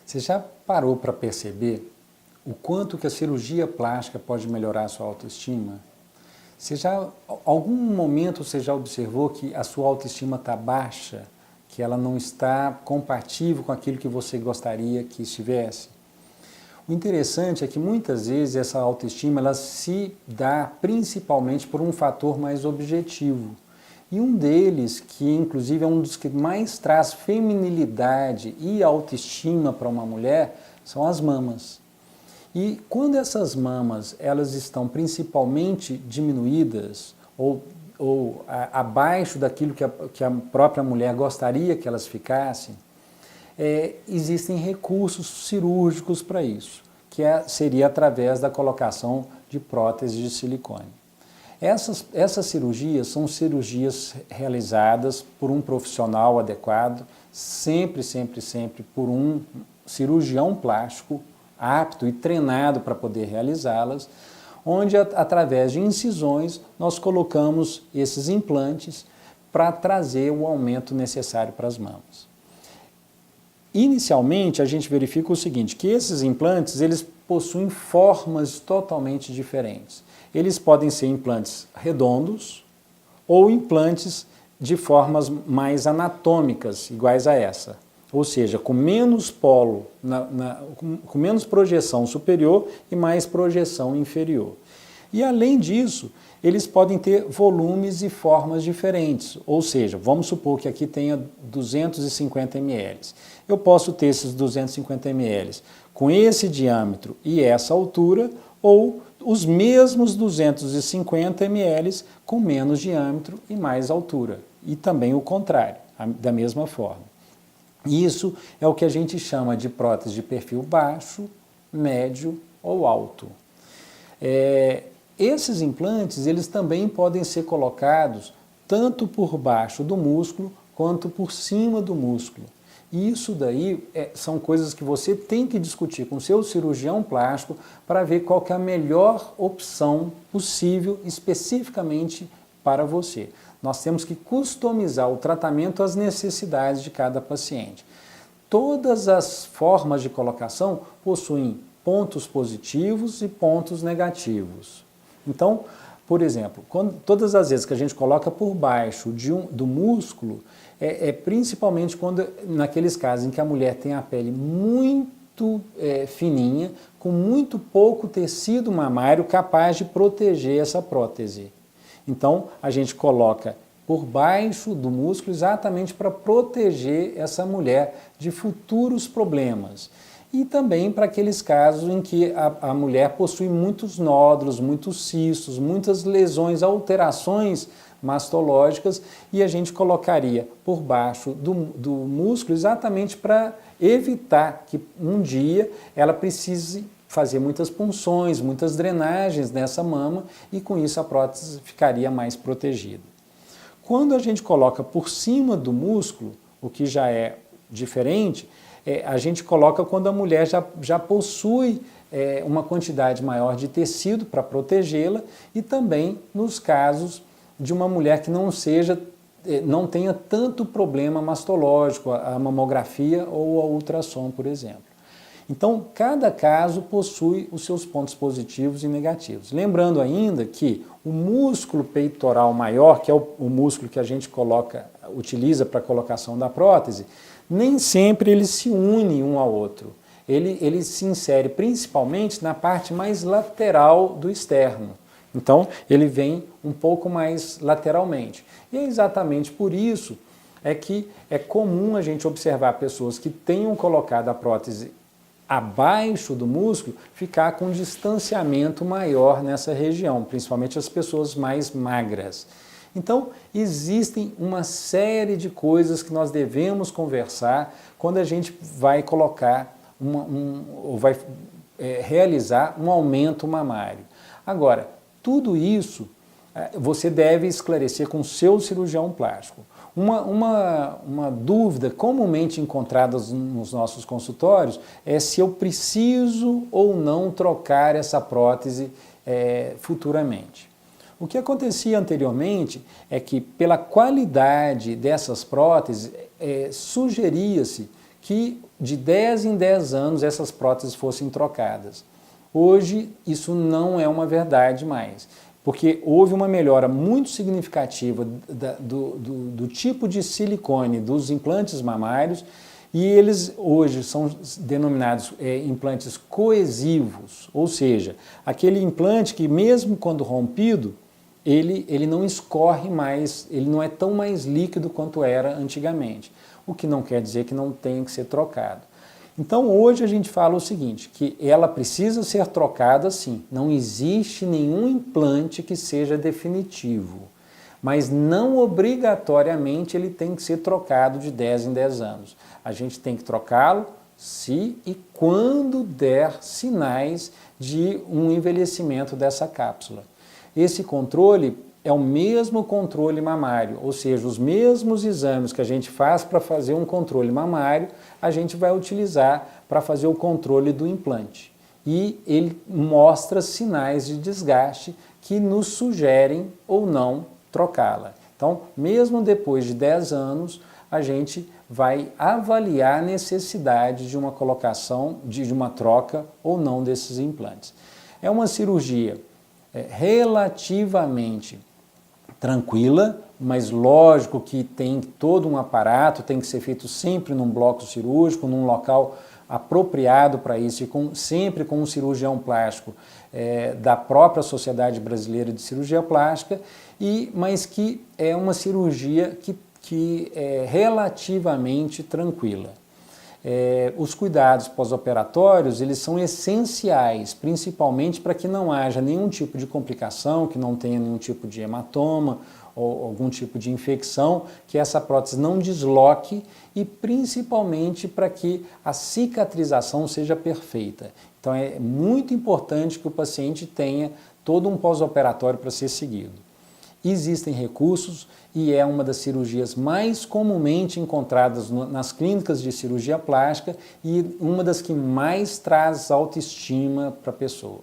Você já parou para perceber o quanto que a cirurgia plástica pode melhorar a sua autoestima? Algum momento você já observou que a sua autoestima está baixa, que ela não está compatível com aquilo que você gostaria que estivesse? O interessante é que muitas vezes essa autoestima ela se dá principalmente por um fator mais objetivo. E um deles, que inclusive é um dos que mais traz feminilidade e autoestima para uma mulher, são as mamas. E quando essas mamas elas estão principalmente diminuídas ou abaixo daquilo que a própria mulher gostaria que elas ficassem, existem recursos cirúrgicos para isso, seria através da colocação de próteses de silicone. Essas cirurgias são cirurgias realizadas por um profissional adequado, sempre por um cirurgião plástico apto e treinado para poder realizá-las, onde através de incisões nós colocamos esses implantes para trazer o aumento necessário para as mamas. Inicialmente, a gente verifica o seguinte, que esses implantes eles possuem formas totalmente diferentes. Eles podem ser implantes redondos ou implantes de formas mais anatômicas, iguais a essa. Ou seja, com menos polo, com menos projeção superior e mais projeção inferior. E além disso, eles podem ter volumes e formas diferentes, ou seja, vamos supor que aqui tenha 250 ml. Eu posso ter esses 250 ml com esse diâmetro e essa altura, ou os mesmos 250 ml com menos diâmetro e mais altura. E também o contrário, da mesma forma. Isso é o que a gente chama de prótese de perfil baixo, médio ou alto. Esses implantes, eles também podem ser colocados tanto por baixo do músculo quanto por cima do músculo. E isso daí são coisas que você tem que discutir com o seu cirurgião plástico para ver qual que é a melhor opção possível especificamente para você. Nós temos que customizar o tratamento às necessidades de cada paciente. Todas as formas de colocação possuem pontos positivos e pontos negativos. Então, por exemplo, todas as vezes que a gente coloca por baixo do músculo, principalmente naqueles casos em que a mulher tem a pele muito fininha, com muito pouco tecido mamário capaz de proteger essa prótese. Então, a gente coloca por baixo do músculo exatamente para proteger essa mulher de futuros problemas. E também para aqueles casos em que a mulher possui muitos nódulos, muitos cistos, muitas lesões, alterações mastológicas, e a gente colocaria por baixo do músculo exatamente para evitar que um dia ela precise fazer muitas punções, muitas drenagens nessa mama, e com isso a prótese ficaria mais protegida. Quando a gente coloca por cima do músculo, o que já é diferente, a gente coloca quando a mulher já possui uma quantidade maior de tecido para protegê-la, e também nos casos de uma mulher que não tenha tanto problema mastológico, a mamografia ou a ultrassom, por exemplo. Então, cada caso possui os seus pontos positivos e negativos. Lembrando ainda que o músculo peitoral maior, que é o músculo que a gente utiliza para a colocação da prótese, nem sempre ele se une um ao outro. Ele se insere principalmente na parte mais lateral do externo. Então, ele vem um pouco mais lateralmente. E é exatamente por isso que é comum a gente observar pessoas que tenham colocado a prótese abaixo do músculo ficar com um distanciamento maior nessa região, principalmente as pessoas mais magras. Então, existem uma série de coisas que nós devemos conversar quando a gente vai colocar ou vai realizar um aumento mamário. Agora, tudo isso você deve esclarecer com o seu cirurgião plástico. Uma dúvida comumente encontrada nos nossos consultórios é se eu preciso ou não trocar essa prótese futuramente. O que acontecia anteriormente é que, pela qualidade dessas próteses, sugeria-se que de 10 em 10 anos essas próteses fossem trocadas. Hoje isso não é uma verdade mais, porque houve uma melhora muito significativa do tipo de silicone dos implantes mamários, e eles hoje são denominados implantes coesivos, ou seja, aquele implante que mesmo quando rompido, ele não escorre mais, ele não é tão mais líquido quanto era antigamente, o que não quer dizer que não tenha que ser trocado. Então hoje a gente fala o seguinte, que ela precisa ser trocada sim, não existe nenhum implante que seja definitivo, mas não obrigatoriamente ele tem que ser trocado de 10 em 10 anos. A gente tem que trocá-lo se e quando der sinais de um envelhecimento dessa cápsula. Esse controle é o mesmo controle mamário, ou seja, os mesmos exames que a gente faz para fazer um controle mamário, a gente vai utilizar para fazer o controle do implante. E ele mostra sinais de desgaste que nos sugerem ou não trocá-la. Então, mesmo depois de 10 anos, a gente vai avaliar a necessidade de uma colocação, de uma troca ou não desses implantes. É uma cirurgia relativamente tranquila, mas lógico que tem todo um aparato, tem que ser feito sempre num bloco cirúrgico, num local apropriado para isso, e sempre com um cirurgião plástico da própria Sociedade Brasileira de Cirurgia Plástica, mas que é uma cirurgia que é relativamente tranquila. Os cuidados pós-operatórios, eles são essenciais, principalmente para que não haja nenhum tipo de complicação, que não tenha nenhum tipo de hematoma ou algum tipo de infecção, que essa prótese não desloque e principalmente para que a cicatrização seja perfeita. Então é muito importante que o paciente tenha todo um pós-operatório para ser seguido. Existem recursos e é uma das cirurgias mais comumente encontradas nas clínicas de cirurgia plástica e uma das que mais traz autoestima para a pessoa.